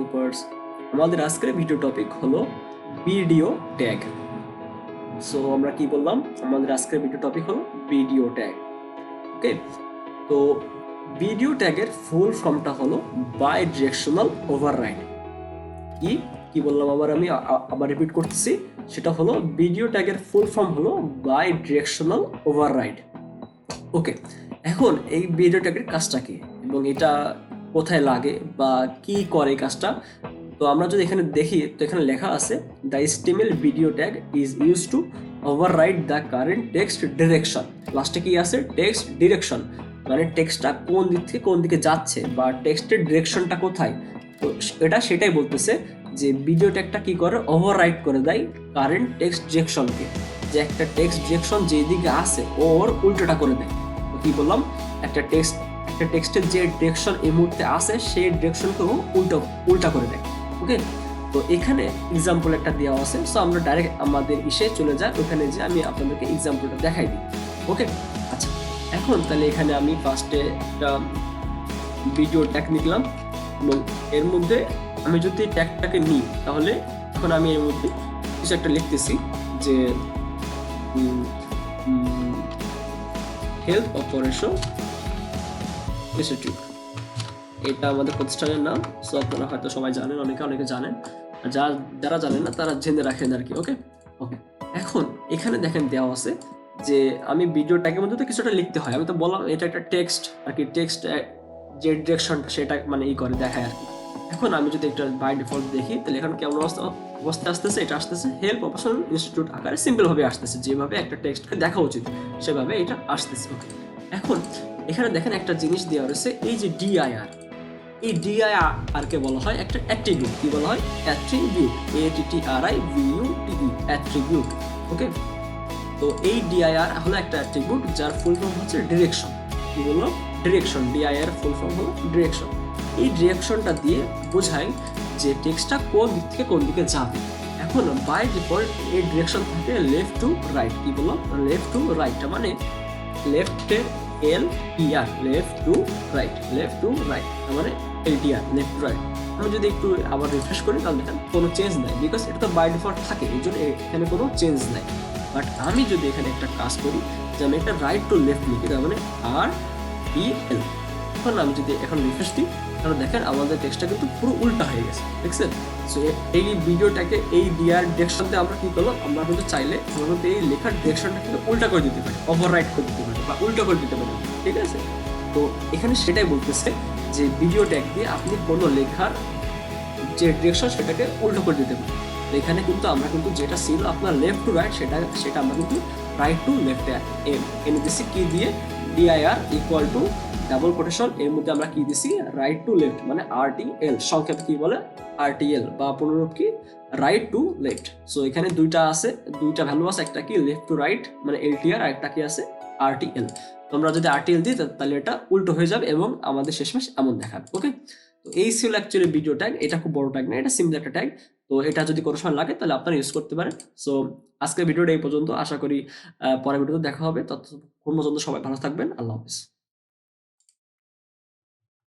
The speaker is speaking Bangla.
সুপারস। আমাদের আজকের ভিডিও টপিক হলো ভিডিও ট্যাগ। সো আমরা কি বললাম, আমাদের আজকের ভিডিও টপিক হলো ভিডিও ট্যাগ। ওকে, তো ভিডিও ট্যাগের ফুল ফর্মটা হলো বাইডিরেকশনাল ওভাররাইড। কি বললাম আমি আবার রিপিট করতেছি, সেটা হলো ভিডিও ট্যাগের ফুল ফর্ম হলো বাইডিরেকশনাল ওভাররাইড। ওকে, এখন এই ভিডিও ট্যাগের কাজটা কি এবং এটা কোথায় লাগে বা কি করে কাজটা, তো আমরা যদি এখানে দেখি তো এখানে লেখা আছে the HTML video tag is use to override the current text direction. লাস্টে কি আছে, টেক্সট ডিরেকশন, মানে টেক্সটটা কোন দিক থেকে কোন দিকে যাচ্ছে বা টেক্সটের ডিরেকশনটা কোথায়। তো এটা সেটাই বলতেছে যে ভিডিও ট্যাগটা কি করে, ওভাররাইড করে দেয় কারেন্ট টেক্সট ডিরেকশনকে, যে একটা টেক্সট ডিরেকশন যেদিকে আসে ওর উল্টোটা করে দেয়। তো কি বললাম, একটা টেক্সটের যে ডিরেকশন এই মুহূর্তে আসে সেই ডিরেকশনকেও উল্টা করে দেয়। ওকে, তো এখানে এক্সাম্পল একটা দেওয়া আছে। সো আমরা ডাইরেক্ট আমাদের ইসে চলে যাই, ওখানে যে আমি আপনাদেরকে এক্সাম্পলটা দেখাই দিই। ওকে, আচ্ছা, এখন তাহলে এখানে আমি ফার্স্টে একটা ভিডিও ট্যাগ নিলাম এবং এর মধ্যে আমি যদি ট্যাগটাকে নিই তাহলে এখন আমি এর মধ্যে কিছু একটা লিখতেছি যে হেলথ অপারেশন ইনস্টিটিউট, এটা আমাদের প্রতিষ্ঠানের নাম। সো আপনারা হয়তো সবাই জানেন, অনেকে জানেন, যারা জানেন না তারা জেনে রাখেন আর কি। ওকে, এখন এখানে দেখেন দেওয়া আছে যে আমি ভিডিও ট্যাগের মধ্যে তো কিছুটা লিখতে হয়, আমি তো বললাম এটা একটা টেক্সট আর কি, টেক্সট যে ডিরেকশনটা সেটা মানে করে দেখায় আর কি। এখন আমি যদি একটা বাই ডিফল্ট দেখি তাহলে এখন কেমন অবস্থা আসতেছে, এটা আসতেছে হেল্প অপারেশন ইনস্টিটিউট আকারে সিম্পল ভাবে আসতেছে, যেভাবে একটা টেক্সটকে দেখা উচিত সেভাবে এটা আসতেছে। ওকে, এখন এখানে দেখেন একটা জিনিস দেওয়া রয়েছে, এই যে ডিআইআর, এই ডিআইআর কে বলা হয় একটা অ্যাট্রিবিউট। কি বলা হয়, অ্যাট্রিবিউট, ATTRIBUTE, অ্যাট্রিবিউট। ওকে, তো এই ডিআইআর হলো একটা অ্যাট্রিবিউট যার ফুল ফর্ম হচ্ছে ডিরেকশন। কি বললো, ডিরেকশন, ডিআইআর ফুল ফর্ম হলো ডিরেকশন। এই ডিরেকশনটা দিয়ে বোঝায় যে টেক্সটটা কোন দিক থেকে কোন দিকে যাবে। এখন বাই ডিফল্ট এই ডিরেকশন থাকে লেফট টু রাইট। কি বললাম, লেফট টু রাইট, মানে লেফটে LTR, লেফট টু রাইট, মানে LTR, লেফট টু রাইট। আমি যদি একটু আবার রিফ্রেশ করি তাহলে দেখেন কোনো চেঞ্জ নাই, বিকজ এটা তো বাই ডিফল্ট থাকে, এই জন্য এখানে কোনো চেঞ্জ নাই। বাট আমি যদি এখানে একটা কাজ করি যে আমি একটা রাইট টু লেফট লিখি, তার মানে REL, এখন আমি যদি এখন রিফ্রেশ দিই তাহলে দেখেন আমাদের টেক্সটটা কিন্তু পুরো উল্টা হয়ে গেছে, দেখছেন। সো এই ভিডিওটাকে এই ডিআর ডিরেকশনতে আমরা কি করলাম, আমরা কিন্তু চাইলে আমরা কিন্তু এই লেখার ডিরেকশনটা কিন্তু উল্টা করে দিতে পারি, ওভাররাইট করে দিতে পারি বা উল্টা করে দিতে পারি, ঠিক আছে। তো এখানে সেটাই বলতেছে যে ভিডিও ট্যাগ দিয়ে আপনি কোনো লেখার যে ডিরেকশন সেটাকে উল্টো করে দিতে পারি। তো এখানে কিন্তু আমরা কিন্তু যেটা ছিল আপনার লেফট টু রাইট, সেটা আমরা কিন্তু রাইট টু লেফটে এনে দিচ্ছি কি দিয়ে, DIR equal to double quotation, এর মধ্যে আমরা কি দিছি, রাইট টু লেফট, মানে RTL, সংক্ষেপে কি বলে RTL, বা পুনরূপ কি রাইট টু লেফট। সো এখানে দুইটা ভ্যালু আছে, একটা কি লেফট টু রাইট মানে LTR, আর একটা কি আছে RTL। তোমরা যদি RTL দিই তাহলে এটা উল্টো হয়ে যাবে এবং আমাদের শেষমেশ এমন দেখাবে। ওকে, তো এই ছিল অ্যাকচুয়ালি ভিডিও ট্যাগ। এটা খুব বড় ট্যাগ না, এটা সিম্পল একটা ট্যাগ। তো এটা যদি কোনো সময় লাগে তাহলে আপনারা ইউজ করতে পারেন। সো আজকের ভিডিওটা এই পর্যন্ত, আশা করি পরের ভিডিওতে দেখা হবে। ততক্ষণ পর্যন্ত সবাই ভালো থাকবেন, আল্লাহ হাফেজ।